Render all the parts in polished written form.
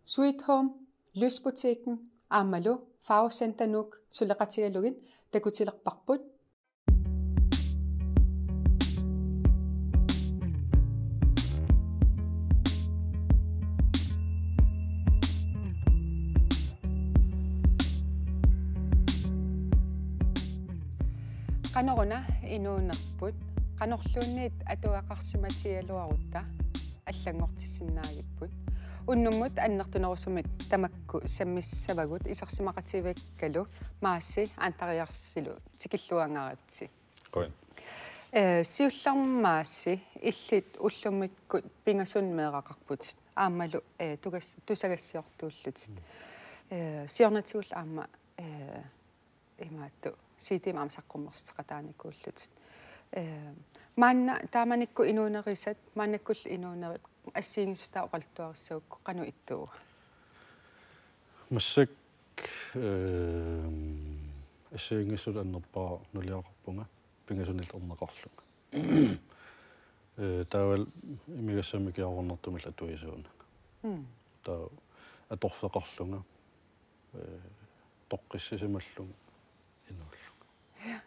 Sweet Home, Lysbutikken, Amalu, Farvecenter Nuuk, Tuleqatigalugin, Takutilerparput. Qanoruna inuunerput qanorluunniit atuaqarsimatialuarutta аллангортиссинаагиппут уннуммут аннертунерусумит тамакку саммиссавагут исарсимақативаккалу маасси антариарсилу тикиллуангаратси Godt. Сиуллармаасси иллит уллуммиккут пингасун меэқақарпут аамалу тусагассиортууллутит сиорнатигул аама имаатту ситим амсаққуммерстеқатааникууллутит маанна тааманикку инуунерисат маанаккул инуунерит ассиингисута оқалтуариссаукку қану иттуу Массак ассиингисут аннерпаа нулиақарпунга пингасунил орнеқарлунга таавал имигассами киаорнертумил атуисуунга таа аторфеқарлунга тоққиссисималлунга инууллунга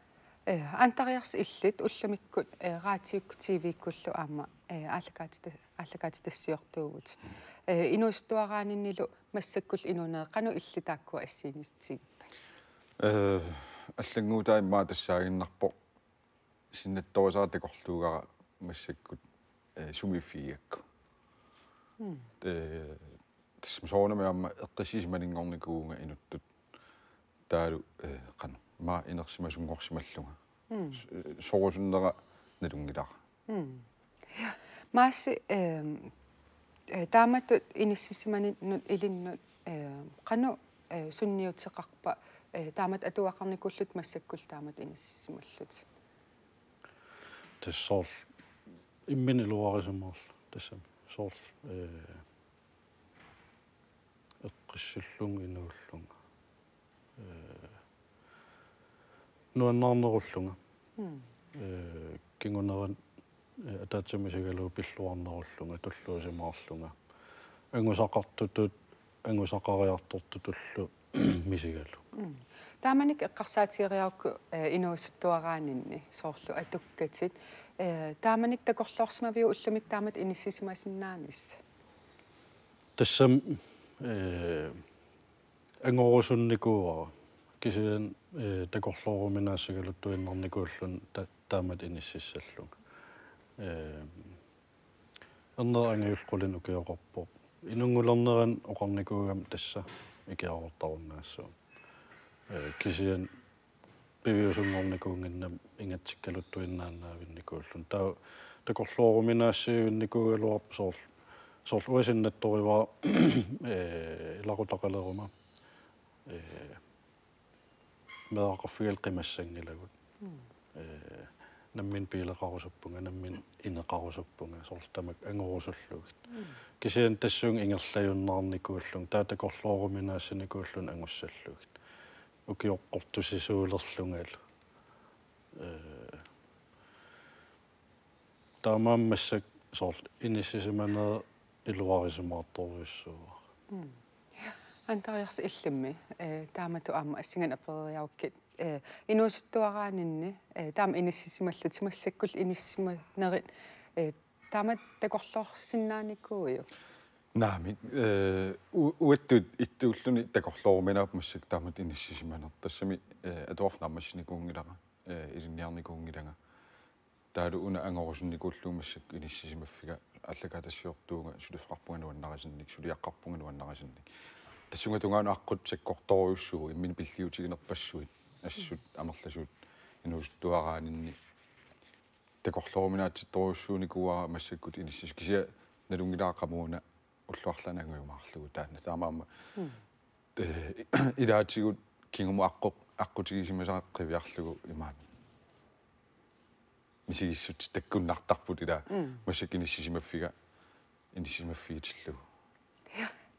антариарс иллит уллумиккут раатиукку тивиккуллу аама ааллакаати тассиортуугут инуустуарааниннилу массаккул инуунаа қану иллитааккуа ассиингистигиппа аллангуутай иммаа тассаагиннарпо синнатторисаатакорлуугара массаккут сумифиакку тассмсоонамиамма эққисисиманингорникуунга инуттут таалу қану ма инерсимасунгорсималлунга сорусуннера налунгилара мааси тааматут иниссисиманиннут илиннут қану сунниутеқарпа таамат атуақарникуллут массаккул таамат иниссисималлут тассоор имминилуарисамаарл тассами соор эққиссуллунг инууллунга нуаннаарнеруллунга кингунеран атаатсамисагалуу пиллуарнеруллунга туллуусимаарлунга ангусақартутут ангусақариартортутуллу мисигалу тааманик эққарсаатиериарукку инуусуттуараанинни соорлу атуккатит тааманик такорлоорсимавиу уллумик таамат иниссисимасиннаанисса тассам ангорусунникуара кисиан такорлооруминаассагалуттуиннарникууллун таамат иниссиссаллунга аннерангиулқулин укиоқарпо инунгулернеран оқарникуугам тасса икиаортаруннаассуу кисиан пивиусунгорникуунгиннам ингатсиккалуттуиннааннаавинникууллун таа такорлооруминаассиивинникуугалуарп соор уасиннатториваа илақутақалерума меақарфигал қимассангилагут наммин пилеқарусуппунга наммин инеқарусуппунга соорлтамак ангорусуллугит кисиан тассуун ингерлаюннаарникууллун таа такорлооруминаассаникууллун ангуссаллугит укиоққортусисуулерлунгаал таамааммассак соор иниссисиманаа илуарисимаартторуиссуу антариарс иллимми таамату аама ассиган апериауккит инуусуттуараанинни таама иниссисималлут массаккул иниссиманерит таамат такорлоорсиннааниккуйу наами уаттут иттууллуни такорлооруминаап массак таамат иниссисиманер тассами атуарфнаармассиникуунгилара илинниарникуунгилага таалу уна ангорусунникууллуу массак иниссисимаффига аллакаатассиортуунга сулифеқарпунгануаннарисинник сулиаққарпунгануаннарисинник тассунга тунгаана аққут саккорторуйуссуу иммини пиллиутигинерпассуит ассут амерласуут инуустуараанинни такорлооруминаатситторуйуссууникуара массаккут иниссис кися налунгилаақамууна уллуарланангуйумаарлугу таана таамаама илаатигут кингуму аққутигисимасааққивиарлугу имаани мисигиссут таккуннартарпут ила массак иниссисимаффига иниссисимаффигитиллугу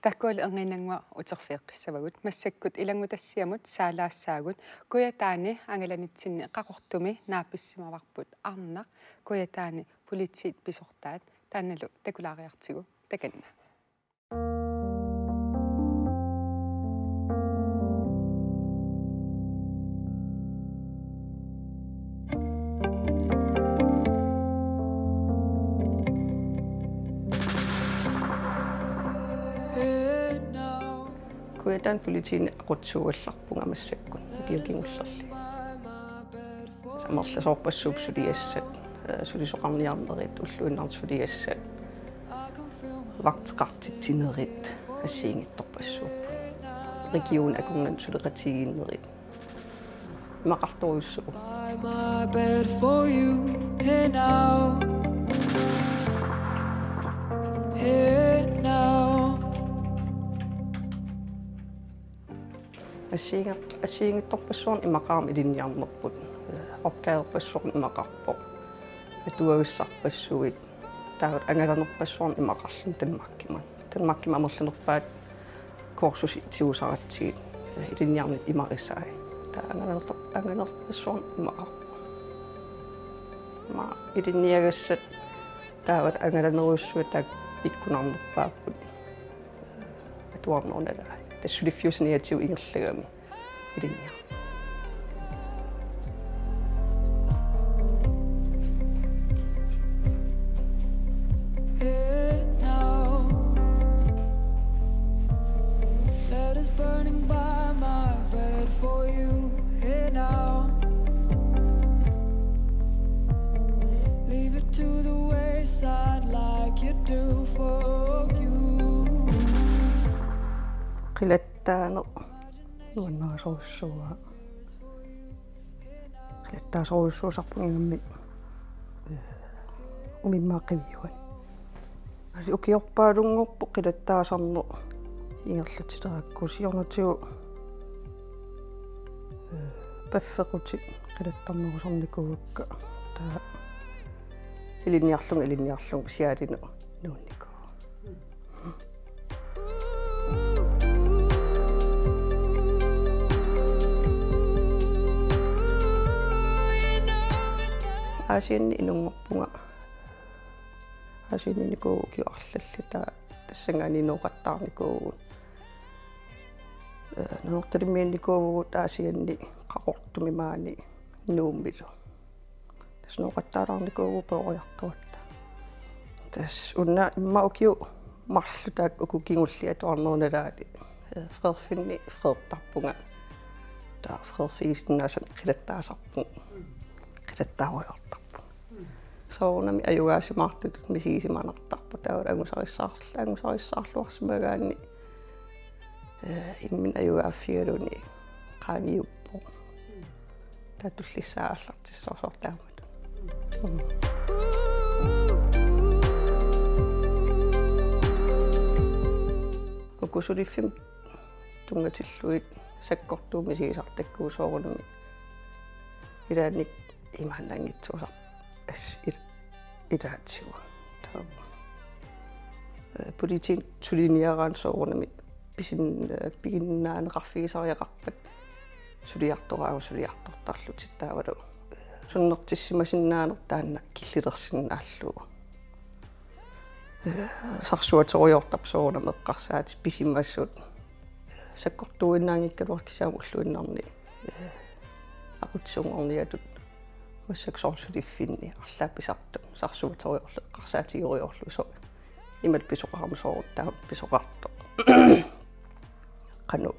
таккуал энгинангуа утерфиэққиссавагут массаккут илангутассиамут саалаассаагут куятаани ангаланитсинни қақортуми наапписсимаварпут арнақ куятаани политсиит писортаат таанналу такулаариартигу таканна kuitaan politiini aqutsuullarpunga massakkun kiukingullerli samarla soorpassuup suliassat sulisoqarniarnerit ulluinnaarsuliassat vagtqartitsinerit assiingittorpassuup region akungan suleqatiginnerit maqartorussuu my bed for you here now here now assiingittorpassuun imaqaarmi ilinniarnerput opkaerpassuun imaqarpo atuagussarpassuit taut angalanerpassuun imaqarlun tanmakkima amerlanerpaat kursus tiusaratsiit ilinniarnit imarissaai ta angalanerpassuun imaqarpo ma ilinniagassat taut angalaneruussuut taak pikkunarnerpaapput atuarnerunalaa tassulifiusniatiu ingerlagami ilinniar qilattaano nuannaasuussuuga qilattaasuussuusarpungigammi umimmaaqqiviuan asi ukiorpaalungorpu qilattaasarnu ingerlatilerakku siornatiu paffequtit qilattarnerusarnikuukka taa ilinniarlung siaalinu nuunniku asiin inungorpunga asiinniku kiuarlalli tassangani nuuqattaarnikuugut nuortalimiinnikuugut asianni qaqortumimaani nuummilu tas nuuqattaalaarnikuugu peoriartuatta tas unna imma ukiu marlutaak ukukingulli atuarnerunalaali fredfinni fredtarpunga ta fredfigisnaasan qilattaasarpun qilattaaruiortarpu soornami ajugaasimaartut misiisimanartarpu taut angusarissaaruarsimagaanni immin ajugaaffigaluni qaangiuppu tatullissaaallartissorsortaamatu ukusuliffim tungatilluit sakkortuumisiisartakku soornami ilaannik imannangitsuusar ilaatsigu taa politiin suliniaraan soornami piginnaaneqarfigisariaqarpat suliartoraagu taavalu sunnertissimasinnaanерtaanna killitersinnaallugu sarsuatoriortarp soornam eqqarsaatis pisimmassut sakkortuinnaangikkaluarkisaam ulluinnarni aqutsungorniatut массаксорсулиффинни арлаапписарту сарсуаториорлу эққарсаатигориорлу со имат писоқармусоорутаа писоқарто қану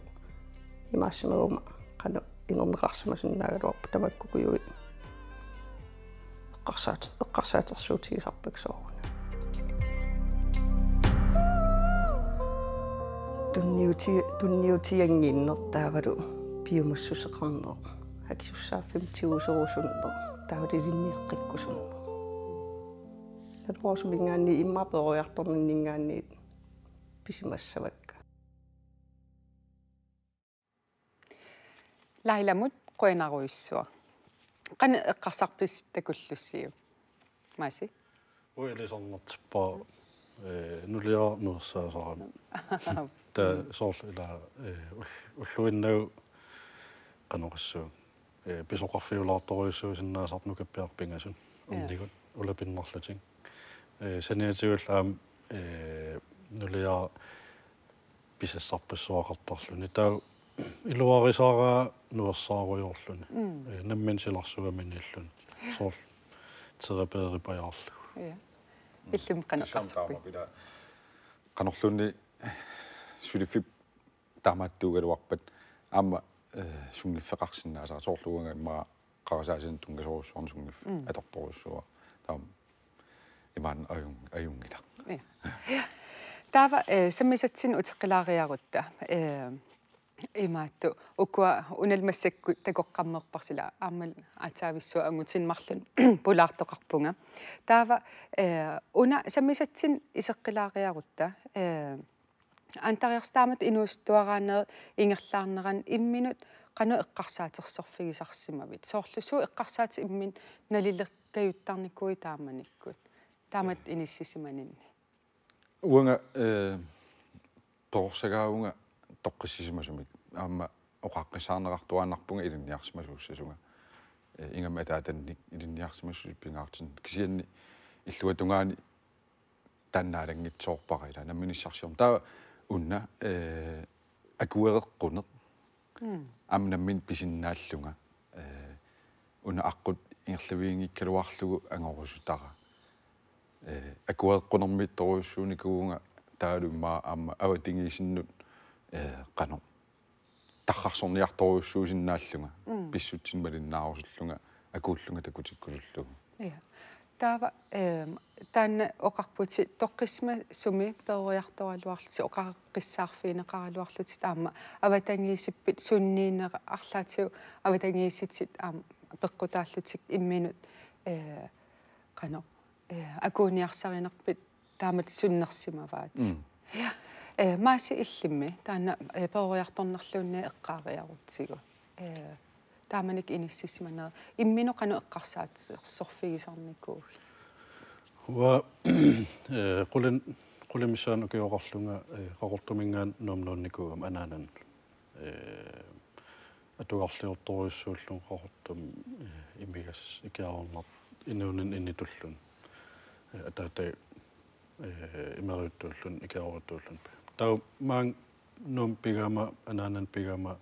имаассимагума қану инернеқарсимасиннаагалуарпу тамаккукуйуи эққарсаатерсуутигисарпак соорна тунниутиангииннертаавалу пиумассусеқарнеэ акисуссааффим тиусерусуннеэ таулилинниэққиккусуннеэ талуарсумингаанни иммааперориарторниннингаанни писимассавакка лайламут қуинаруиссуа қана эққарсарпис такуллуссиу маси уилисорнертиппаа нулиа нуерсаасарами та соорла уллуиннау qanoqassuu pisoqarfiulaartoruissuusinnaasarnu kappiarpingasun unnigut ulapinnerluting saniatiullaam nulia pisassarpussuaqartarluni taa iluarisaaraa nuersaaruyorluni nammin silarsugaminilluni soor terapeeripajaarlu ja illum qanoqarsarpi qanorlunni sulifip таамааттуугалуарпат аама сунгиффеқарсинаасаа соорлуунга имма қарасаасин тунгасоруссуарни сунгифф аторторуссуа таам имаан аюнгила таава саммисатсин утеққилаариарутта имаатту укуа уналмассакку такоққаммерпарсила аамал атаависсуа ангутинмарлун пулаартоқарпунга таава уна саммисатсин исеққилаариарутта антариарстаамат инуустуараанер ингерлаарнеран имминут qanu eqqarsaatersorfigisarsimavit soorlusu eqqarsaat immin nalillerkajuttarnikkui taamanikkut taamat inissisimaninni uanga torsagaunga toqqissisimasumik aamma oqaqqissaarnerartuaannarpunga ilinniarsimasuussasuga ingama ataatannik ilinniarsimassuspingaartin kisianni illuatungaani tannaalangitsoorparila namminissarsiorm taa unna akuereqquneq amnammin pisinnaallunga una aqqut ingerlaviingikkaluarlugu angorusutara akuereqqunermit toruussuunikuunga taalummaa aamma avatingiisinnut qano tarrarsorniartoruussuusinnaallunga pissutsinmalinnaarussullunga akuullunga takutikkusullugu taava taanna oqarputi toqqisma sumi peruiartoraluarluti oqaqqissaarfiineqaraluarluti taamma avatangiisippit sunniineqa arlaatiu avatangiisitit peqqutaallutik imminut qano akuuniarsarinerpit taamat sunnersimavaat maasi illimmi taanna peruiartornerluunni eqqaariarutsigu taamanik inississimanera immino qanu eqqarsaatsersorfigisarnikuu wa qulimisaan ukiorarlunga qaqortumingaan nomnoonnikuum anaanan atuarliortoruissuullun qaqortum imigas ikiaornart inuunin innitullun ataatay imeruttuullun ikiaoruttuullun tau maang num pigama anaanan pigama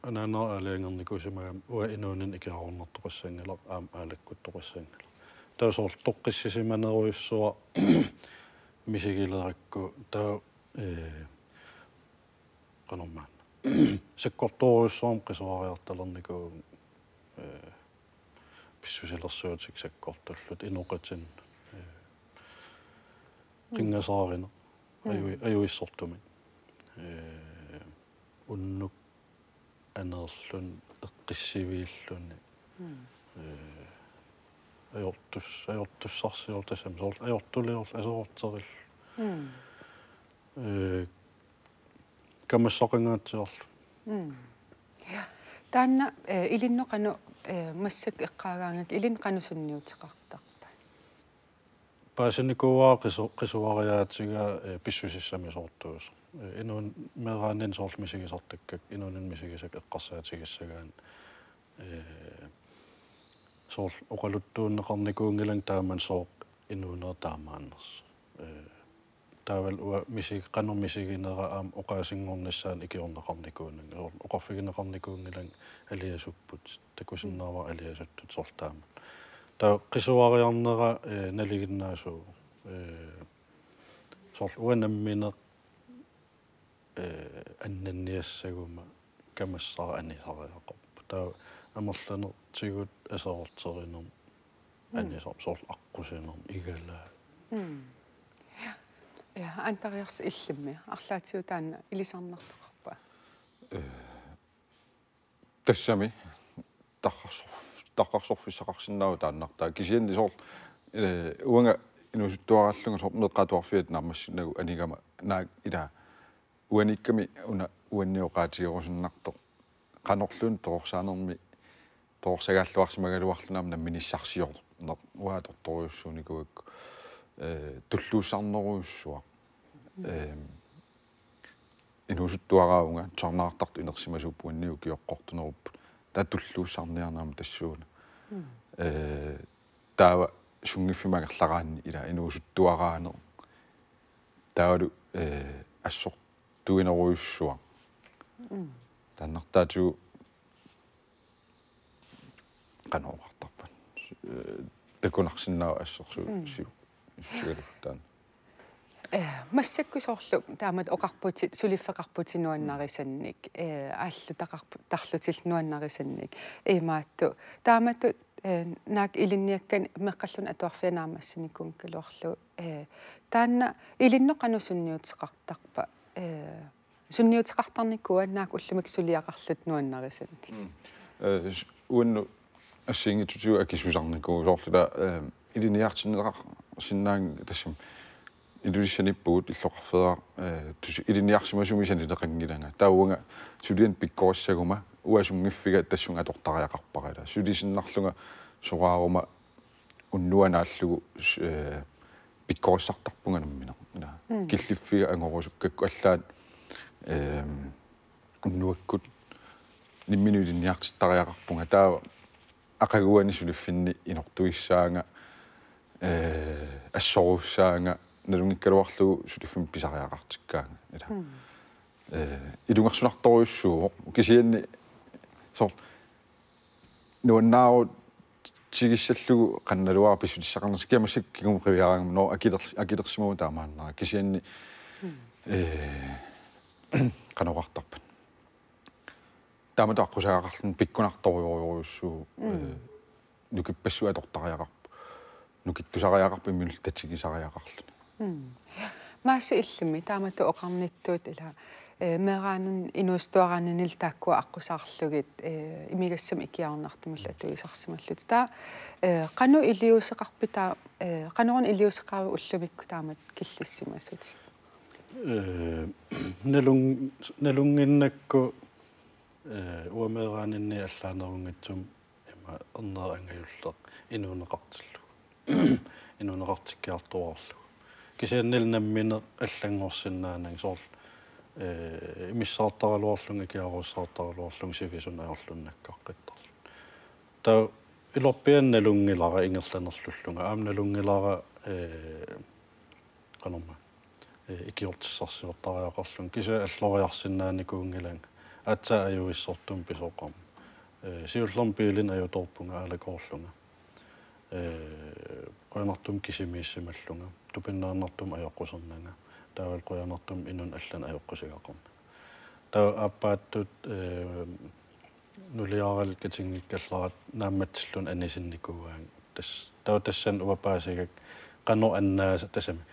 anana aleengernikusumagam ua inuunin ikiaornertoqassangala aam aalakkuttoqassangala tausor toqqissisimaneruissua misigilerakku taa qanormaan sakkortoruissuarm qisuariartalerniku pissusilersuutik sakkortullut inoqatin qingasaarina ajuissortumi unnuk anerlun eqqissiviilluni ajortussarsiortasam soort ajortulior asorteril kammassoqingaatiorlu taanna ilinnoqanu massak eqqaagaangak ilin qanusunniutiqartarpa paasinikuaa qisuariaatiga pissusissami soortuus inuun meraanin soormisigisartakkak inuunin misigisak eqqarsaatigissagaan soor oqaluttuunneqarnikuungilang taaman sooq inuunera taamaanners taaval ua misig qanor misiginera aam oqaasingornissaan ikiorneqarnikuunang soor oqarfigineqarnikuungilang aliasupput takusinnaava aliasuttut soortaaman taa qisuariarnera naliginnaasuu soor uanammineq annanniassaguma kamassara anisariaqarpu taa амерланертигут асаортеринер анисор соорл аққусинер игалаа антариарс иллимми арлаатиу таана илисарнартоқарпа тассами таққарсорфиссақарсинаау тааннартаа кисианни соорл уанга инусуттуараллунга соорл неққатуарфиат наамассинагу анигама наак ила уаникками уна уанниоқаатигерусиннарто qanorlun toorsaanерми toorsagalluarsimaгаluarlunaam namminissarsior uaatortoriussuunikuak tulluussarneruussua inusuttuaraunga tornaartartu inersimasuuppuanniu kioqqortunerupput taa tulluussarniarnaam tassuuna taava sungiffimagerlaraanni ila inusuttuaraaner taalu assortuineruussua tannertaatu qanoortarpan takunarsinnaa assorsu siu istigaluttaan массаккусоорлу таамат оқарпути сулиффеқарпутинуаннарисанник ааллу тарлутиллнуаннарисанник имаатту тааматту наак илинниаккан меққаллун атуарфианаамассаникун калуарлу таанна илинноқанусунниутеқартарпа сунниутеқартарниккуа наак уллумик сулиақарлут нуаннарисанник уанну ассингитутиу акисусарникуу соорлута илиниартинеқар синнаан тассам илулиссаниппуут иллоқарфеа туси илиниарсимасумисанилеқангиланга тауунга сулиан пиккооссагума уасунгиффига тассунга атортариақарпарила сулисиннарлунга сораарума уннуанааллугу пиккооссартарпунганаммина киллиффига ангорусуккакку аллаат уннуаккут нимминуилинниартиттариақарпунга таа ақагуани сулиффинни инортуиссаанга ассоруссаанга налунгиккалуарлугу сулиффин писариақартиккаанга ила илунгерсунарторуйуссуу кисианни сор нуаннааru тигиссаллугу қанналуара писутиссақарнерс киамассак кигумқивиараангам но акилерсимуу таамааннара кисианни каноқартарпат тааматааққусаагарлун пиккунарторуйоруйуссуу нукиппассуа атортариақарпу нукиттусариақарпу мил татсигисариақарлун маасса иллми таамату оқарниттуут ила мераанун инуустуараанинил тааккуа аққусаарлугит имигассам икиарнартумул атуисарсималлут таа қану илиусеқарпита қанорун илиусеқару уллумикку таамат киллиссимасут налунгиннакку уамераанинни аллаанерунгатсум има эрнеангаюллеқ инуунеқартиллу инуунеқартиккиартуарлу кисианнил наммине аллангорсиннаанан соор имиссаартаралуарлунга киаруссаартаралуарлунга сивисунаарлуннаккаққиттарлу таа илорпианналунгилара ингерланерлуллунга аамналунгилара канорма икиортиссарсивертариақарлун киса аллориарсиннааникуунгиланга атса аюиссортум писоқам сиуллерм пиилин аюторпунга аалакоорлунга qoyanartum kisimiissimallunga tupinnaarnartum ajoqqusernanga taawal qoyanartum inun allan ajoqqusigaqarna taa appaattut nuliaral katingikkallarat naammatillun anisinnikkuugaan tassan uapaasigak qanor annaasa tasami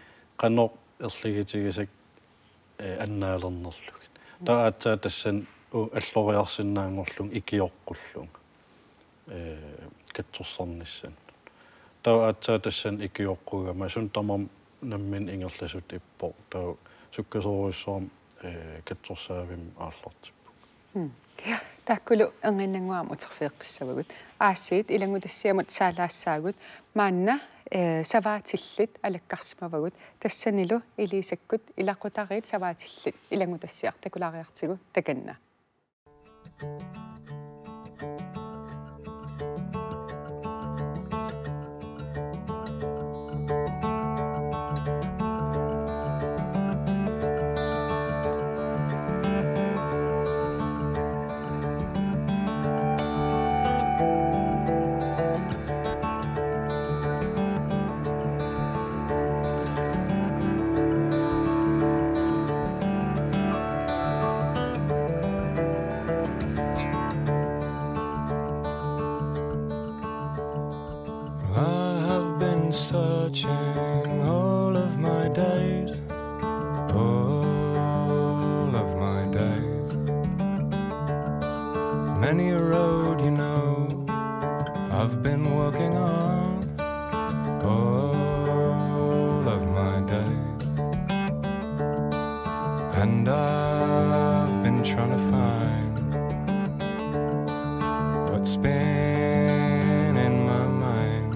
qanor erligitigisak annaalernerlugit taa aatsaa tassan alloriarsinnaangorlung ikiorqullung katsorsornissan tau atsa tassan ikiorqugama suntamam nammin ingerlasut ippo tau sukkasoruissoom katsorsaavim aallartippu takkulu anginnanguam uterfiiqqissavagut aassiit ilangutassiamut saalaassaagut maanna savaatillit alakkarsmavagut tassanilu ilisakkut ilaqutariit savaatillit ilangutassiartakulaariartigu takanna searching all of my days, all of my days. Many a road, you know, I've been walking on all of my days, and I've been trying to find what's been in my mind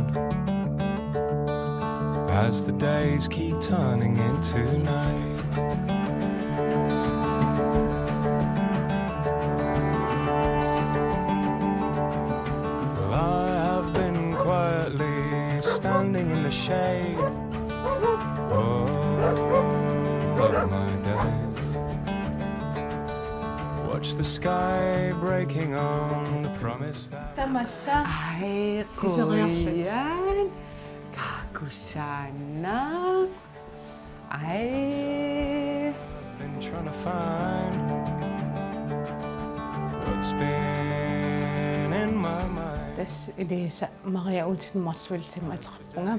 as the days keep turning into night. Well, I have been quietly standing in the shade all of my days. Watch the sky breaking on the promise that Tamassa. Ai, Isoqarllut. qoyan. Kakusana. Ej. Been trying to find what's been in my mind. Tässä Elisa Maria Olsen marsveltima trappunga.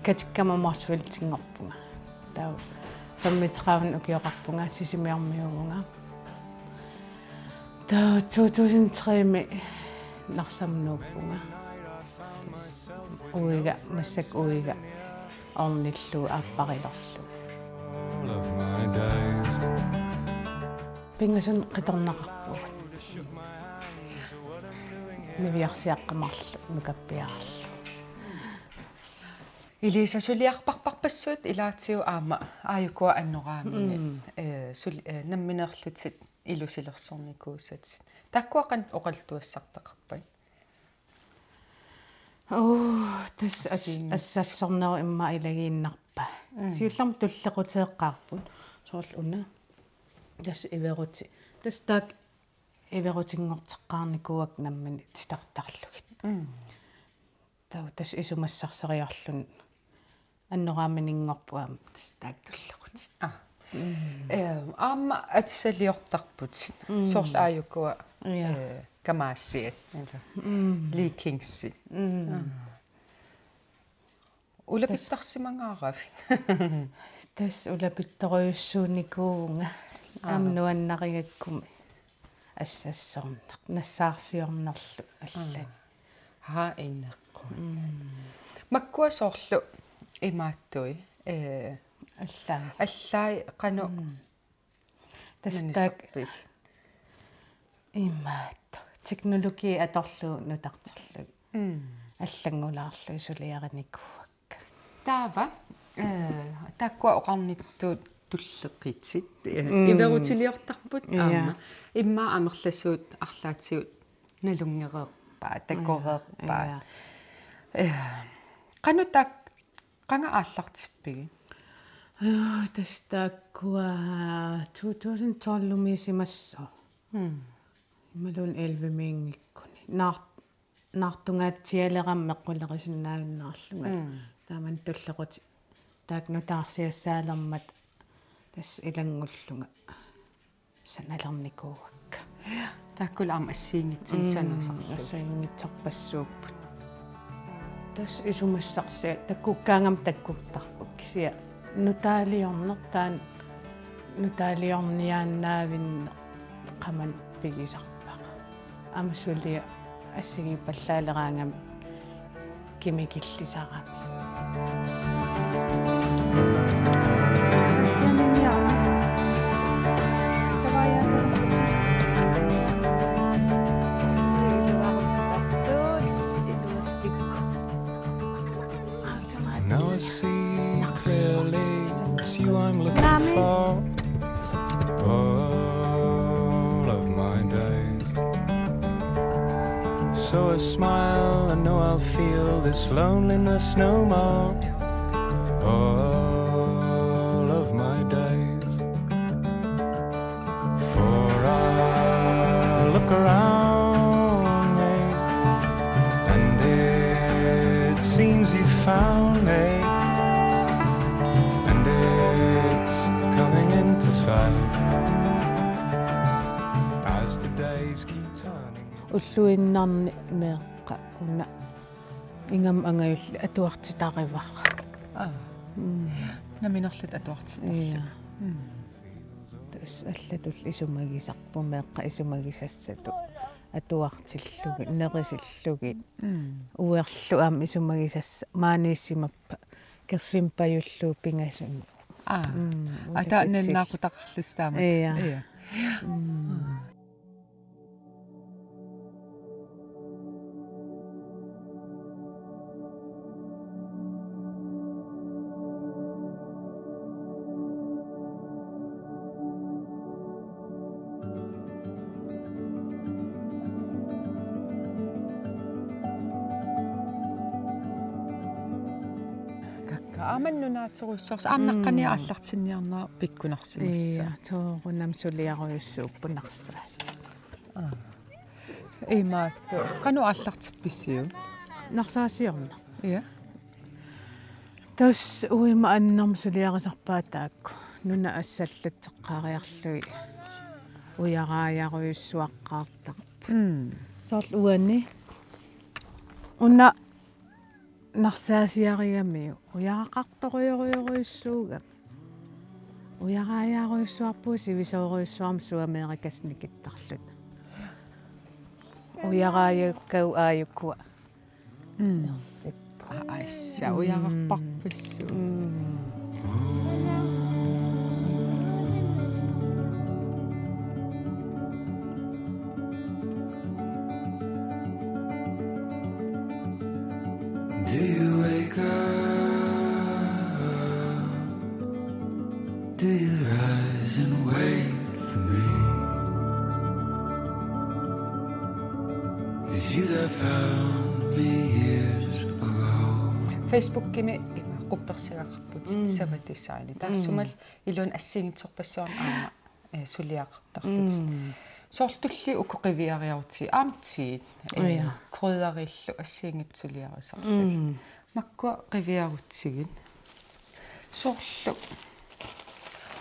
Katikama marsveltingorpunga. Tau fammitraavun ukiorarpunga sisimiarmiugunga. Tau 2003 mi narsamnuuppunga. Uiga massak uiga ornillu aapparilarlu. All of my days. Pingasun qitornaqarpuga. Niviarsiaqqamarlu nukappiarallu. Elisa suliarparparpassuut ilaatsiu aama aayukua annoraamini namminerlutit ilusilersornikuusat takkuaqan oqaltuassartaqarpat tas assassornero imma ilagiinnarpa siullarm tullequtеэqqaarput soorluna tas iveruti tas taak iverutingorteqqaarnikuak nammani tistartarlugit tau tas isumassarсариарлун аннорааминингорпуам tas taak tullequtit aama atsaliortarput soorla aayukua kamaassiat liikingsi ulapittarsimangaarafit tas ulapittoriussuunikuunga amnuannarigakkumi assassornaq nassaarsiornerlu allan ha inneqqu makkua soorlu imaattui allai qanu tas taak имаатта технологи аторлу нутартерлу аллангулаарлу исулиариникуакка таава таккуа оqarnittuut tulleqitsit иверутилиортарпут аама имма амерласуут арлаатсиут налунгереерпаа таккореерпаа канутак qanga ааллартиппиги тас таккуа 2012 мисимассо малун 11 мингиккуни наартунгаатсиалерам меққулерисиннаавиннаарлунга тааман туллеқути таакнутаарсиассаалермат тас илангуллунга саналерникууакка тааккула аама ассиингитсун санерсарлу ассиингитсарпассууппут тас исумассарсиа таккуккаангам таккуттарпут кисиа нутаалиорнертаан нутаалиорниааннаавинне qamан пигисарпаqa амсулиа ассиги паллаалераангам кимикиллисарами Now I see clearly it's you I'm looking for. All of my days. So I smile, I know I'll feel this loneliness no more. All of my days. For I look around me, and it seems you found me, and it's coming into sight as the days keep turning. уллуиннарни меэққа уна ингам ангаюлли атуартитариварра наминерлут атуартитарлу тас аллатул исумагисарпу меэққа исумагисассату атуартиллуги нерисиллуги уерлу аам исумагисасса maaнииссимаппа каффим паюллуу пингасуни ата нэннаақутақарлистаамат ия аманнунаатеруссорс аамнаққани ааллартинниарнаа пиккунарсимасса тоорунам сулиаруйуссууппунарсаат имаатту кану ааллартипписсиу нарсаасиорна я тас уима аннарм сулиарисарпаатаакку нуна ассаллатеққариарлуи уярааяруйуссуаққаартақ саарл уанни уна нарсаасиариамиу уярақарторуйоруйоруйуссууга уярааяруйуссуарпуу сивисооруйуссуарма суамеэрикасникиттарлут уярааяккау ааюккуа ерсиппа аасса уярарпарписсу Do you wake up? Do you rise and wait for me? Is you that found me years ago? Facebook кими quppersigaaqarput samatissаани таассумал илуун ассигитсорпассуарна аама сулиақартарлут соорлтулли укоқивиариарути аамти крydderиллу ассигитсулиарисарлу маккуа қивиарутсигин соорлу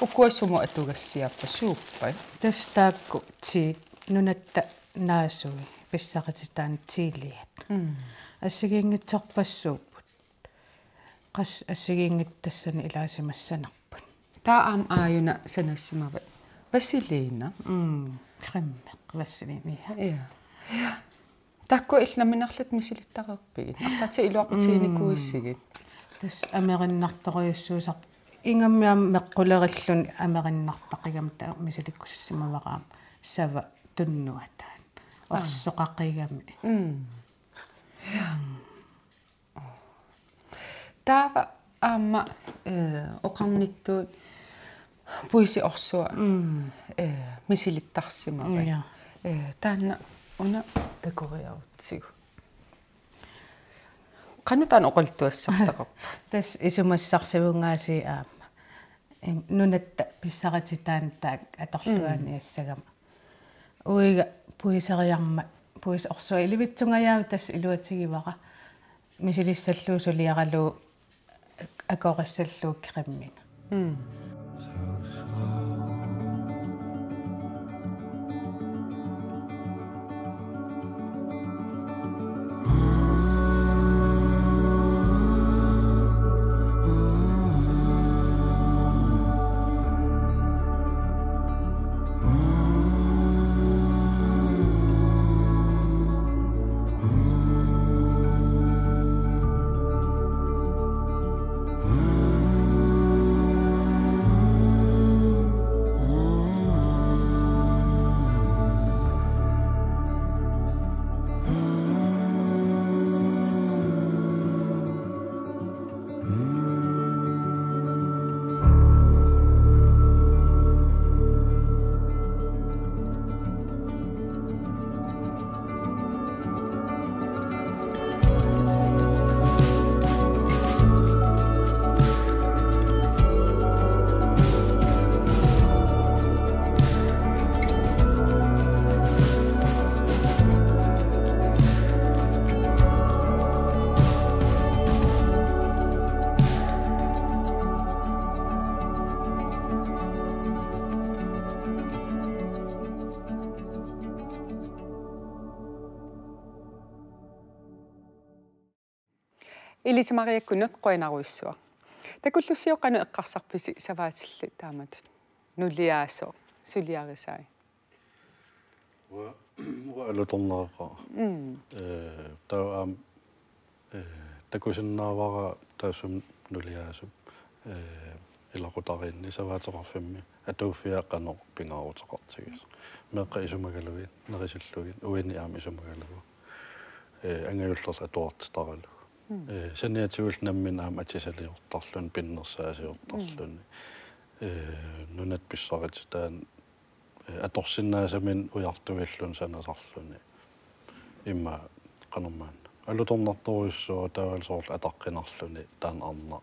укуассуму атугассиаппа сууппай тастаакку тиит нунатта наасуи писсақатитаани тиилиат ассигингитсорпассууппут қас ассигингиттассани илаасимассанарпут таа аам ааюна санассимава Василина креммеқ вассилини я такку илнаминарлут мисилиттареерпигит арлати илуаққутииникуиссигит тас америннарторуйуссуусар ингаммиам меққулериллун америннартақигам таа мисиликкуссимавараам сава туннуатаан орсоқақигами таава аама оқарниттуут пуиси орсуа мисилиттарсимава таанна уна такориаутсигу канутан оқалтуассартақап тас исумассарсивунгаасии аама нунатта писсаратитаан таак аторлуани ассагама уига пуисериарма пуис орсуа иливитсунгаяава тас илуатигивара мисилиссаллуу сулиаралуу акориссаллуу кириммина Elisa Maria kunnut qoinaruissua. Takullussiuqqanu eqqarsarpisi savaatilli taamatut nulliaaso suliarisai. Wa alutorneraqa. Taa takusinnaavara taasum nulliaasum ilaqutarinni savaateqarfimmi atuuffiaqqano pingaarutaqartigis. Meqqa isumagaluit nerisilluit uinni aam isumagalugu. Angayullerla atuartitaralu. Saniatiult nammin aam atisaliortarlun pinnersaasiortarlun nunat pissarititaan atorsinnaasamin ujartuvillun sanasarluni imma qanermaan alutornartoruissua taavalsoorlu ataqqinarluni taan arna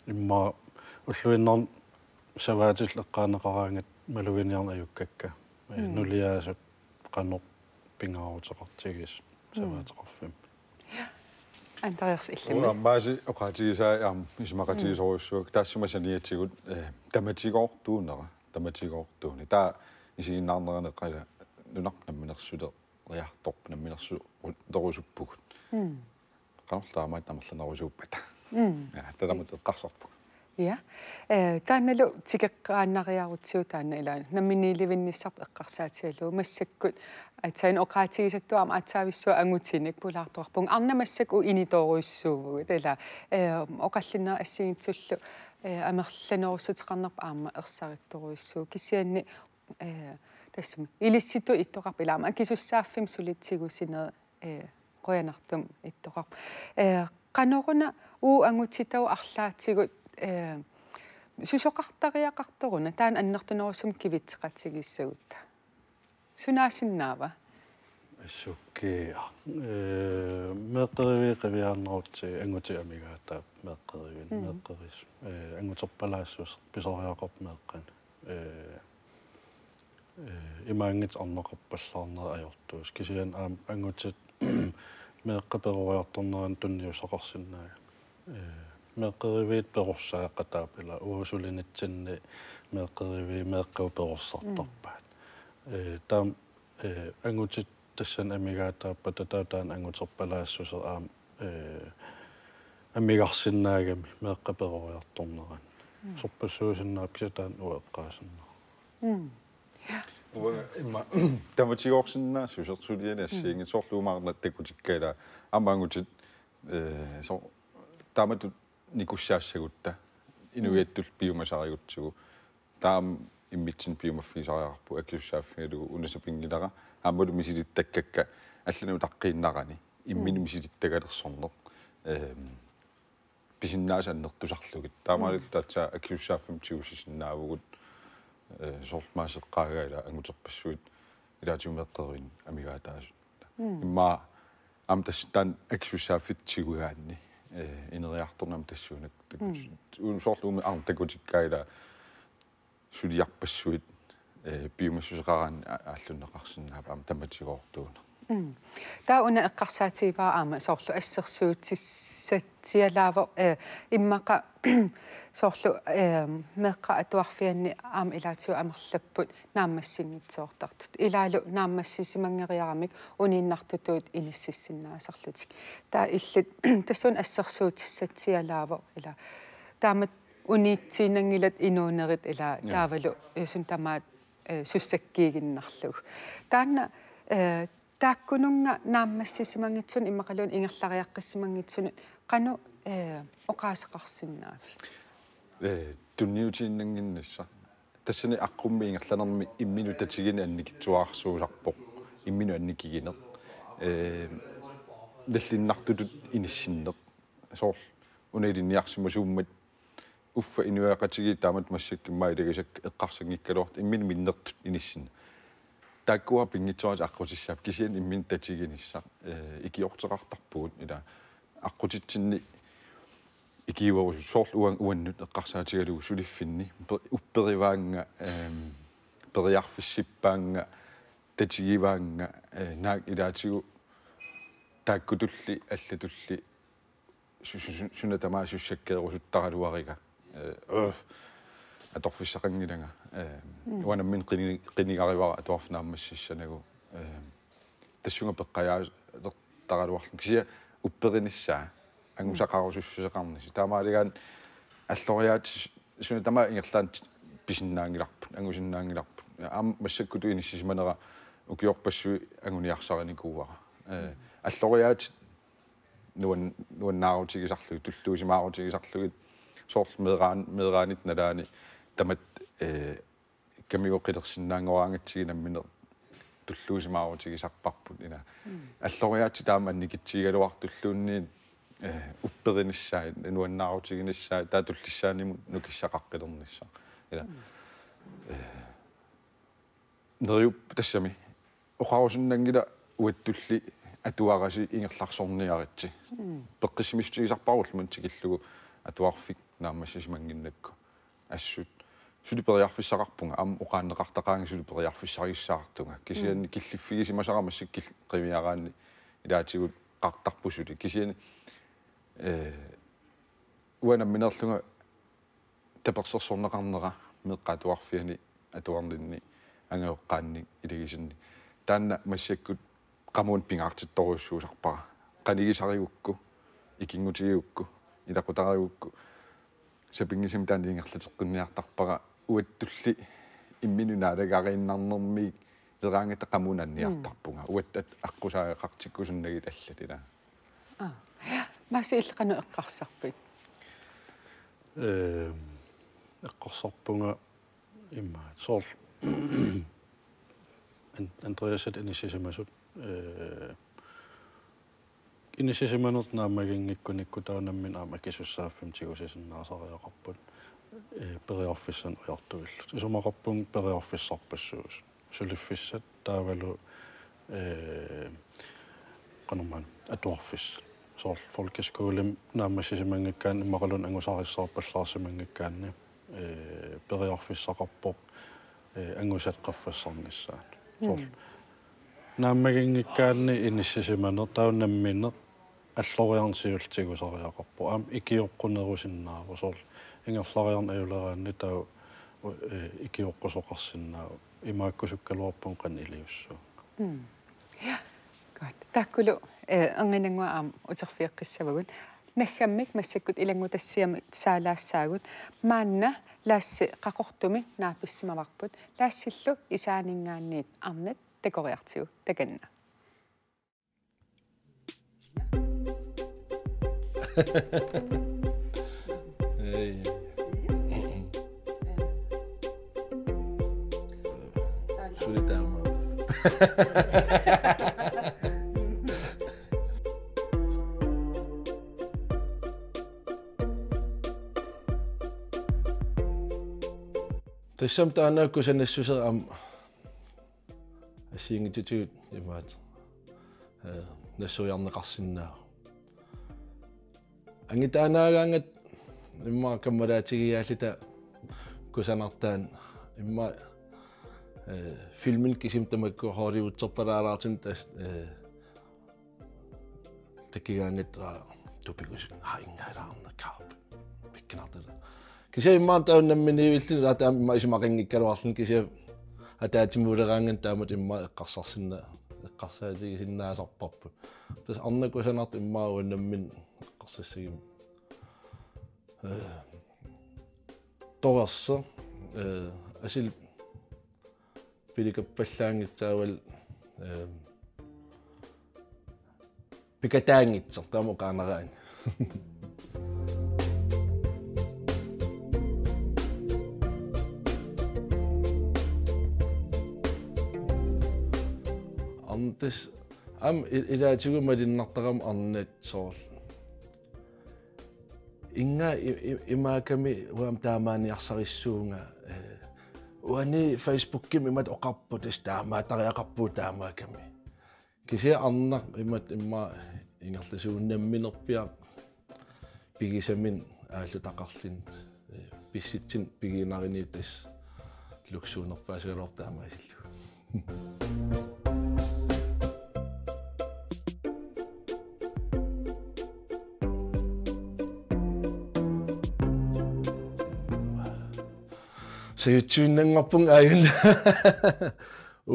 imma ulluinnerm savaatisleqqaaneqaraangat maluviniarna ajukkakka nuliaasut qanor pingaaruteqartigis savaateqarfim антариарс иллами уа маси оқатигисаа аам исмақатигисоруссуак таассумасаниатсигут таматигоортуунера таматигоортууни таа исигиннаарнеранеққала нунарп намминерсуле риарторп намминерсу торусуппугут qanорlaamaat амерланерусууппата таламут эққарсорпуг ja таанналу тикеққааннариарутсиу таана илаана намминиливинниссарп эққарсаатигалу массаккут атсаин оқаатигисаттуама атсаависсуа ангутиник пулаарторпун арнамассаку инитооруйссуувгут ила оқаллиннера ассигитсуллу амерланерусутеқарнерпа аама ерсаритторуйссуу кисианни тассами илисситу иттоқарп илаама кисуссааффим сулитсигусинер qoyanartum ittoqarp qanорuna uu angutitau арлаатигут сусоқартариақарторуна таан аннертунерусум кивитсеқатигиссагутта сунаасиннаава ассукки меққеривиқавиарнерутси ангути амигаата меққеривин меққерис ангутерпалаассус писориақорп меққан имаангит арнеқарпаллаарнера ajortuus кисиан аам ангутит меққаперуриарторнеран тунниусоқарсиннаага меққеривиит перуссаақатаап ила уусулинитсинни меққериви меққауперуссартарпаат таам ангутит тассан амигаатааппа татаатаан ангутерпалаассусер аам амигарсиннаагами меққаперуриарторнеран сорпассуусиннаап кисатаан уэққаасиннера имма таматигоорсиннаа сусертулианассиинги соорлуумаарнат такутиккаала амаангутит со тамату никуссаассагутта инуиаттул пиумасаригутсигу таам иммитсин пиумаффисариарпу аккиуссааффигалугу унасапингилара ааммулу мисилиттаккакка аллануу таққииннарани иммини мисилиттагалерсорнеқ писиннаасааннертусарлугит таамаалу таатса аккиуссааффим тиусисиннаавгут сортмаасеққаагаала ангутерпассуит илаатиумеққерин амигаатаасут имма амтастан аксуссааффитсигугаанни инериарторнам тассуунат соорлууми такутиккаила сулиарпассуит биумассусеқарaan ааллунеқарсинаап аама таматигоортууна таа уна эққарсаатигипаа аама соорлу ассерсуутиссатсиалаава иммақа соорлу меққа атуарфианни аама илаатиу амерлаппут нааммассингитсоортартут илаалу нааммассисимангериарамик унииннартутуут иниссиссиннаасарлутик таа иллут тассуун ассерсуутиссатсиалаава ила таамат униитсиинангилат инуунерит ила таавалу сун тамаат суссаккиигиннарлуг таанна тааккунунга нааммассисимангитсун иммақалуун ингерлариаққиссимангитсунут қану оқаасеқарсиннаави тунниутииннангиннасса тассани аққумми ингерланерми иммину татигини анникитсуаарсуусарпоқ иммину анникигинеқ наллиннартутут иниссиннеқ соор унаилинниарсимасууммат уффа инуяақатиги таамат массаккиммаа илагасак эққарсангиккалуарт иммини миннертут иниссин таккуа пингитсуарис аққутиссаап кисиан иммин татигинисса икиортеқартарпугут ила аққутитсинни икиуару соорлу уаннут эққарсаатигалугу сулиффинни уппериваанга периарфиссиппаанга татигиваанга наак илаатигу тааккутулли аллатулли сунатамаа суссаккеерусуттаралуарига аторфиссақангилага уанаммин қинигаривара атуарфнааммассиссанагу тассунга пеққаяа таралуарлу кисия уппериниссаа ангусақарусуссусеқарнис таамаалигаан аллориаат сунатамаа ингерлаан писиннаангиларпут ангусиннаангиларпут аам массаккуту иниссисиманера укиорпассуи ангуниарсариникууара аллориаат нуаннаарутигисарлуги туллуусимаарутигисарлугит соорлу медераанит налаани тамат камиоқилерсиннаангораангатсигинаммине туллуусимаарутигисарпарпут ина аллориаати таама анникитсигалуар туллуунни уппериниссаа нуаннаарутигиниссаа таатуллиссааниму нукиссақаққилернisса ила нериуп тассами оқарусиннангила уаттулли атуараси ингерларсорниаритси пеққиссимистигисарпаруллуман тикиллугу атуарфик наамассисимангиннакку ассут сулипериарфиссақарпунга аам оқааннеқартақаанги сулипериарфиссаригиссаартунга кисианни киллиффигисимасарамассик қивиараанни илаатигут қартарпусули кисиани uana minerlunga tapersersorneqarnera meqqatuarfiani atuarninni angeoqqaanni iligisinni taanna massiakkut qamuun pingaartittoruussuusarpara qanigisarigukku ikingutigiukku ilaqutariugukku sapingisim taaniingerlateqqinniartarpara uattulli imminunaalagaariinnarnermi leraangata qamunanniartarpunga uattat aqqusaageqartikkusunnagi tallatila Maasi illeqanu eqqarsarpit. Eqqarsarpunga imma soor Andreasat inissisimasut inissisimanut naamagingikkunikku taunammin aamakisussaafim tigusisinnaasariaqarput periorfissan ujartuillut isumaqarpun periorfissarpassuus suliffissat taavalu qanumaan atuarfissa soor folkeskoolem naamassisimanngikkaan imaqalun angusarissarpallaarsimangikkaanni periorfissaqarpoq angusat qaffassarnissaat soor naamagingikkaanni inissisimaner taunamminner alloriarnsiultigusariaqarpo am ikioqqunerusinnaaru soor ingerlariarn ajuleraanni tau ikioqqusоqarsinnaaru imaakkusukkaluarpun qan iliussuu Ja, godt. Takkulu anginangua am uterfiiqqissavagut naggammik massakkut ilangutassiam saalaassaagut maanna laassi qaqortumi naapissimavarput laassillu isaaningaanniit arnat takoriartigu takanna Tassam taanaakkusanassuser am assiingitituut imaat nassujarneqarsinnaa angitaanaagaangat imma kammalaatigiyaallita kusanartaan imma filmin kisim tamakku Hollywood-terpalaalaartun tas takigaangat tupikusun haingaalaarnakaap pikkinartala kisia immaan taunnamminiivillun ataamma isumaqinngikkaluarlun kisia ataatimuuleraangan taamat imma eqqarsarsinna eqqarsaatigisinnaasarparput tas arnakusanart immaa uannammin eqqarsassagim togersa asil pilikappallaangitsaawal pikataangitser taamoqaaneraani antes am ilaatigumalinartaram arnat soorl inga imaakami uam taamaaniarsarissuunga uani Facebook-kim imat oqarpu tas taamaatariaqarpu taamaakami kisia arnaq imat imma ingerlasuunnamminerpia pigisamin aallutaqarlin pissitsin pigiinarini tas luksuunerpaasigalortaamaisillu sayutsuinnanngorpung ayun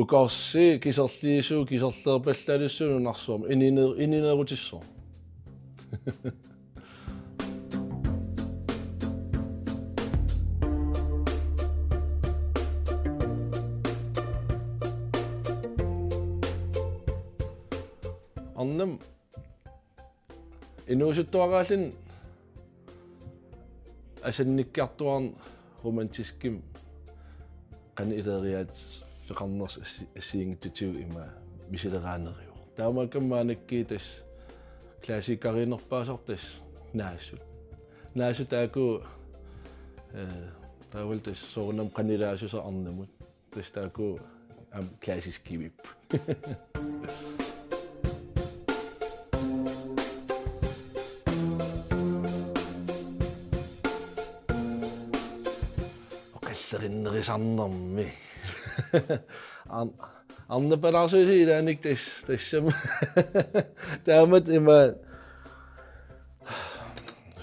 ukorsi kiserliisuu kiserlerpallalussuun narsuum inineerutissuu arnam inuusuttuaraallin asannikkiartuarn romantiskim qan ileriat feqarners assiingittutiu ima misileraaneriu taamakammaanakki tas klassikarinerpaasartas naasu taaku taawal tas soornam qanilaasuser arnamut tas taaku am klassiskivip rinnerisarnermi arnapalaarsuusiilaanik tassam taamat ima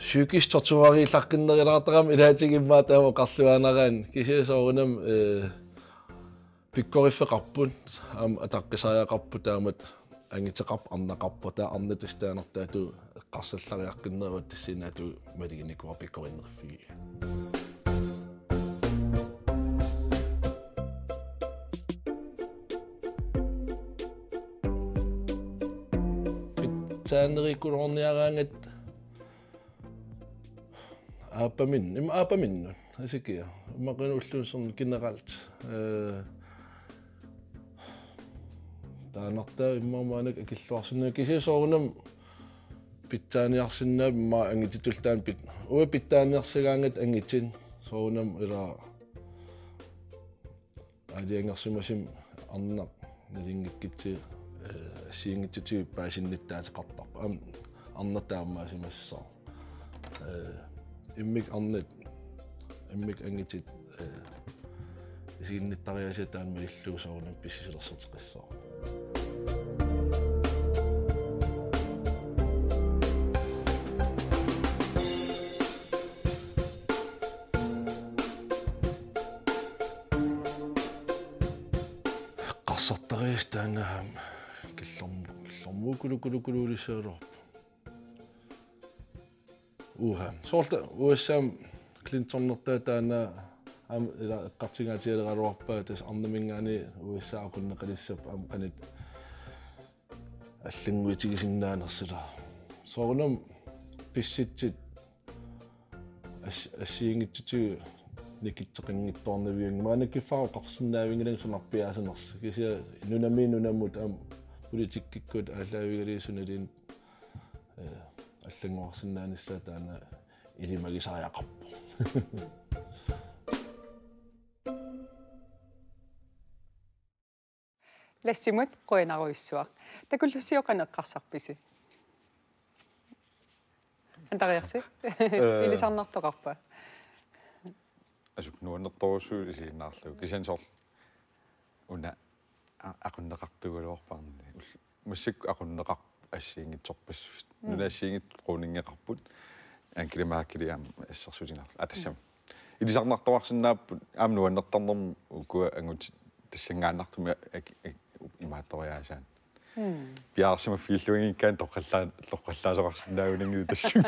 psykisk torturariillaqqinnerilaartaram ilaatigimmаа taama qarluaanaraan kisiasoorunam pikkoriffeqarput ataqqisaajaaqarpu taamat angiteqarp arnaqarpu taa arnatistaanartaatu qarsallariaqqinneruat tassinaatu maliginikua pikkorinneriffigi taanerikulorniaraangat aapaminnu asikia maqinulluusserni generalt taanartaa immaamaanak akilluarsinna kisisoorunam pittaaniarsinnaa imma angititultaan pit uwe pittaaniarsigaangat angitin soorunam ila aliangersimasim arnaq nalingikkitsi asiingittuti paasinnitaateqartarp arnataammaasimassаа immik arnat immik angitit isiinnittariasiataan mililluusoorunam pissilerserteqissаа qassartariistaanaam killormuu uha sorta uassam Clinton-nertaa taana am ila qartingaatialeraluarpaa tas arnamingaani uissaaqunneqalissap am qanit аллингуитигисиннааnerсила соорнам писситсит ассиингитсуту никитсеқингитторнавианг маанаккиффару қарсиннаавингилан сунарпиаасанерс кися нунаммут ам политиккиккут аалаавигалиисуналин аллангуарсиннааниссаа таана илимагисариақарпу лассимут қуинаруиссуа такуллуссиоқанеққарсарписи антариарси илисарнартоқарпа асук нуаннерторуссуу исииннаарлу кисансор уна aqunneqartuguloorparni массак aqunneqar ассиингитсорпассут нунаассиингит quuningeqarput анкилимааккилиам ассерсутинаар атассам илисарнартоарсинааппут аамнуаннертарнерм укуа ангут тассангааннартуми имаатториаасаан пиарсима фииллуингиккаан тоққаллаасоқарсинаагунангиу тассу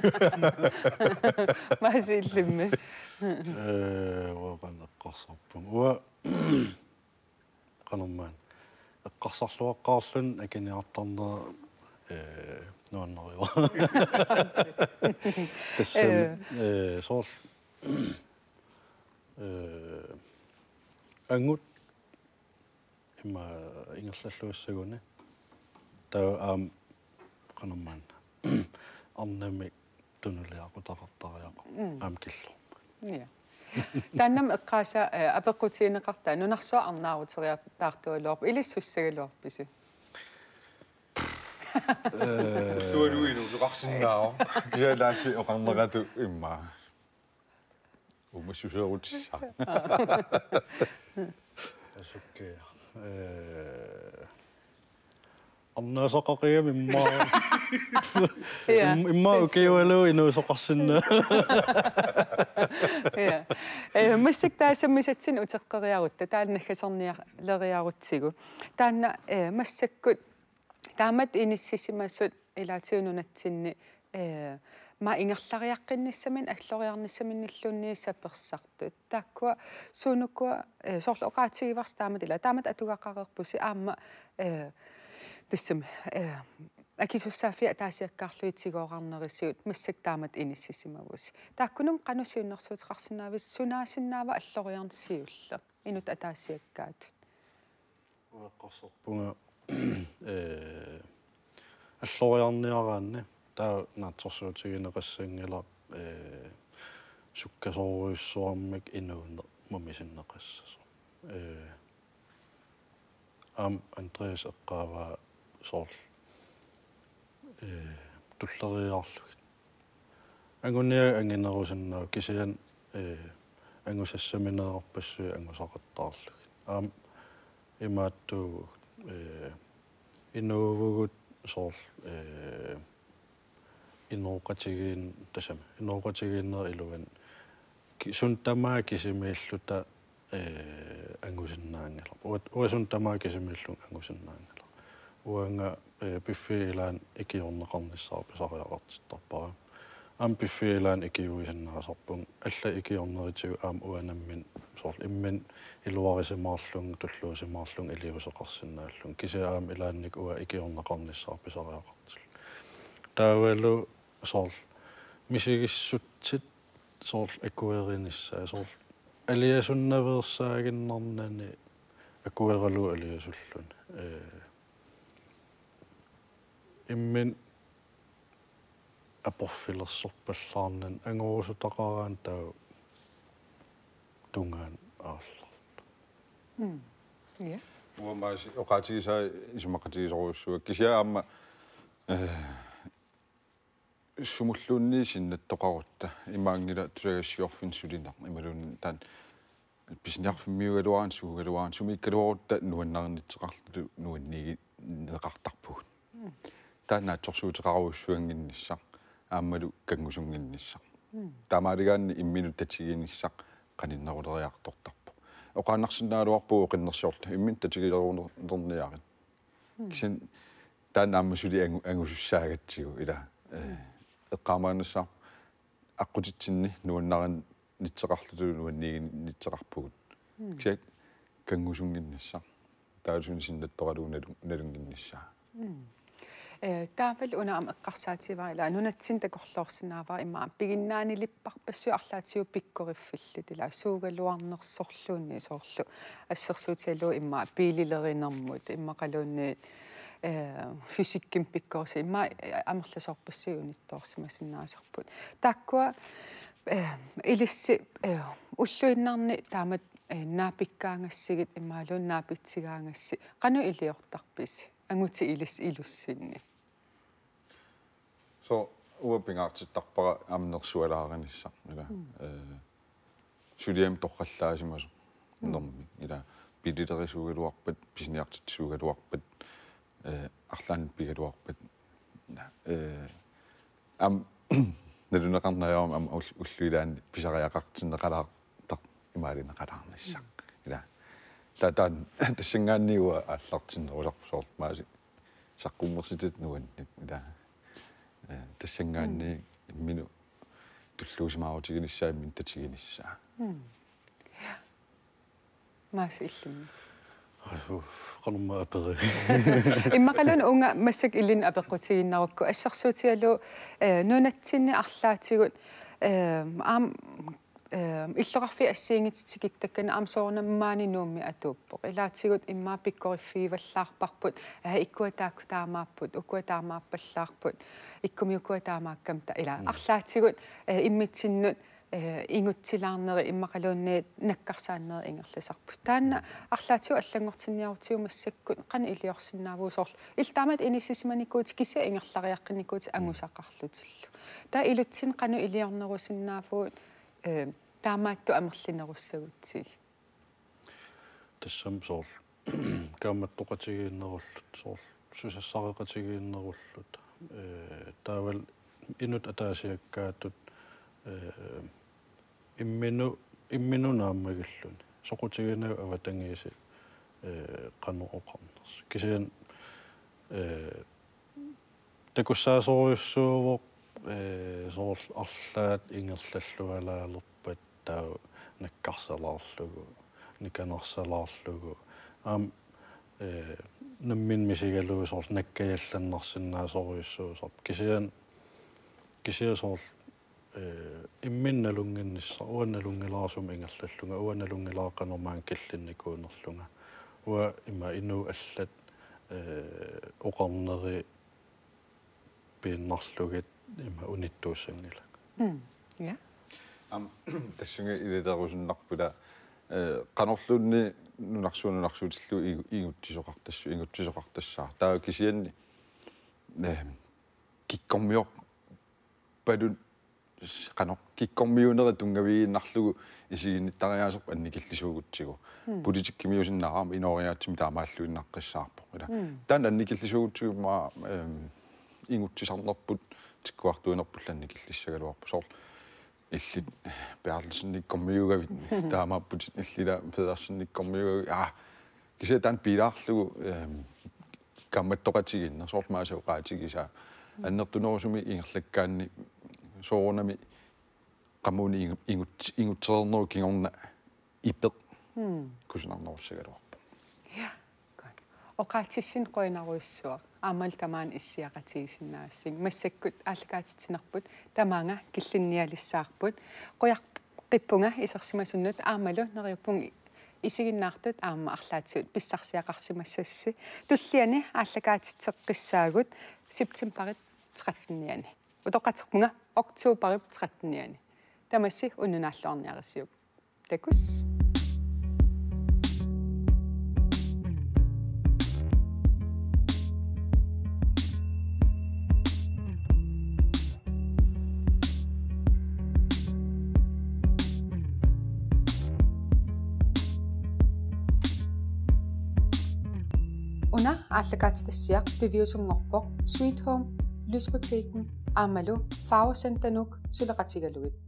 масиллимми уақанеққарсарпум уа qanummaan эққарсарлуаққарлун акиниартарнера нуаннериуа тассам соор ангут има ингерллуссагуна таа qanummaan арнами тунулиақутақартариақо килло ja таннам эққааса апеққутиинеқартаа нунарсуа арнаарутериартаартуалуарпу илиссуссагалуарписи суалуину соқарсиннао киалааси оқарнерату имма умассусеерутисса асукке арнаасоқақиам имма укиуалу инуусоқарсинна ja муссик таасаммисатсин утеққериарутта тааннаггасерниарлериарутсигу таанна массаккут таамат иниссисимассут илаатиунунатсинни ма ингерлариаққинниссамин аллориарниссаминниллуннииссаперсартут тааккуа суунуккуа соорлоқаатигиварс таамат ила таамат атугаққарерпуси аама тассам акисуссаафиа таасиаккаарлуитигоорарнерисиут массак таамат иниссисимавуси тааккунун қанусиуннэрсуутеқарсинаавис сунаасиннаава аллориарнссиулла инут атаасиаккаат уаққарсарпунга аллориарниараанни таа наатсорсуутигинеқассангила суккасоруйуссуармик инуунне мумисиннеқассасо ам Андреас эққаава соор туллериаарлуг ангуниа ангинерусиннаа кисиан ангусассаминеэрпассуи ангусақаттаарлуг аам имаатту инуувгут соор inooqatigiin tasama inooqatigiinner iluan sun tamaa kisimilluta angusinnaangala uasun tamaa kisimillun angusinnaangala uanga piffiilaan ikiorneqarnissaarpisariaqartittarpara am piffiilaan ikiuisannarasarpun alla ikiorneritigu aam uanammin soorl immin iluarisimaarlung tulluusimaarlung iliuseqarsinnaallung kisiaam ilaannik ua ikiorneqarnissaarpisariaqartil taavalu soorl misigissutsit soorl akuerinissa soorl aliasunnaversaaginnarnani akueralu aliasullun immin aporfilersorpallaarnan angoorusutaqaraan taa tungaan aallart ja uamaasi oqaatigisaa isumaqatigisoruussua kisiaamma sumulluunni sinnattoqarutta imaangila tusagassiorfin sulinaq imalun taan pisniarfimmiugaluaraan suugaluaraan sumiikkaluarutta nuannarnitseqarlu nuannigi neqartarpugut taannaatsorsuuteqaruussuanginnissaq aammalu kangusunginnissaq taamaaligaanni imminut tatigiinissaq qaninneruleriartortarpu oqaannarsinnaaluarpu oqinnersiorlu immin tatigilerunerniaarin kisen taannaammasuli angusussaagatsigu ila eqqaamaanussaa aqutitsinni nuannaran nitseqarlutu nuannigi nitseqarpugut kisiak kangusunginnissaq taalusun sinnattoqaluunalu nalunginnissaa taaval una am eqqarsaativaila nunatsin takorloorsinnaavaa imma piginnaanilipparpassu arlaatigu pikkoriffillit ila suugaluarnersorluunni soorlu assersuutiallu imma piililerinermut imma qaluunni fysikkim pikkorsi imma amerlasorpassuunittoorsimasinnaasarput taakkua ilissi ulluinnarni taamat naapikkaangassigit immaaluun naapitsigaangassi qanu iliortarpisi anguti ilussinni so uapingaartittarpara amnersualaaranissaq ila suliam torrallaasimasu nermi ila pililerisuugaluarpat pisniartitsuugaluarpat arlaan pigaluarpat am naluneqarnajaam am ulluilaanni pisariaqartinneqalaartar imaalinneqalaarnissaq ila tataan tassangaanniua aallartinnerularpusoort maasi saqqummersitit nuannit ila tassangaanni imminu tulluusimaarutignissaa immin tatiginissaa maasi illin qanumma aperi imma qalun unga massak illin apeqqutiginnarukku assarsuutialu nunatsinni arlaatigut aam иллоqarfi ассиингитсигиттаккана амсоорнаммаани нуумми атууппоқ илаатсигут иммаа пиккориффииваллаарпарпут иккуатаакку таамааппут уккуатаамааппаллаарпут иккумиуккуатаамааккамта ила арлаатсигут иммитсиннут ингутсилаарнери иммақалуунни наккарсааннери ингерласарпут таанна арлаатиу аллангортинниарутиумассаккут қана илиорсинаавуу соорлу илтаамат иниссисманикуут кися ингерлариаққинникуут ангусақарлутиллу таа илутсин қану илиорнерусиннаавуут таамаатту амерлинеруссагутсиг тассам соорл камматтоқатигииннеруллут соорл сусассареқатигииннеруллут таавал инут атаасиаккаатут иммину нааммагиллун соқутигинау аватангииси қаннооқарнерс кисиан такуссаасоруйуссуувоқ соорл арлаат ингерллаллуалаалерпат таа наккарсалаарлугу никанерсалаарлугу аам наммин мисигалуу соорл наккаялланнарсинаасоруйуссуусарп кисиа соорл имминналунгиннисса уанналунгилаарсум ингерллаллунга уанналунгилаақанермаан киллинникуунерлунга уа има инуу аллат оқарнери пииннарлугит има униттууссангила я am тассунга илилерусуннарпула qanorluunni nunarsuutillu iguttisoqartassu inguttisoqartassаа taa kisianni kikkormior padun qanor kikkormiuneri tungaviinnarlugu isiginnittariaaserpa annikillisuugutsigu politikkimiusinnaaraam inoriaatsimi taamaalluinnaqqissaarpo ila taan annikillisuugutsigu ma inguttisarnerput tikkuartuinerpullanni killissagaluarpu soor illit Bertelsen-nikkormiugavit taamaapputit illila Pedersen-nikkormiugavi kise tan pilaarlugu kammattoqatiginner soormaaseuqaatigisa аннертунерусуми ингерлаккаанни соорунами qamuni ingutsernernu kingorna ippeq kusunarnerussagaluarpu ja godt oqaatissin qoinaruissua aamal tamaan issiaqatigisinnaassin massakkut ааллакаатитсинерпут тамаanga киллинниалиссаарпут qoyarqippunga isersimasunnut aamalu neriuppungi isigиннаартут аама арлаатиут писсарсиақарсимассасси туллиани ааллакаатитсеққиссаагут септембарит 13-ниани утоқатеқмунга октообарит 13-ниани тамасси унунааллуарниарисиуп такус Una ааллакаатитассиақ пивиусунгорпоқ Sweet Home Lysbutikken Amalu Farvecenternuq Suleqatigaluit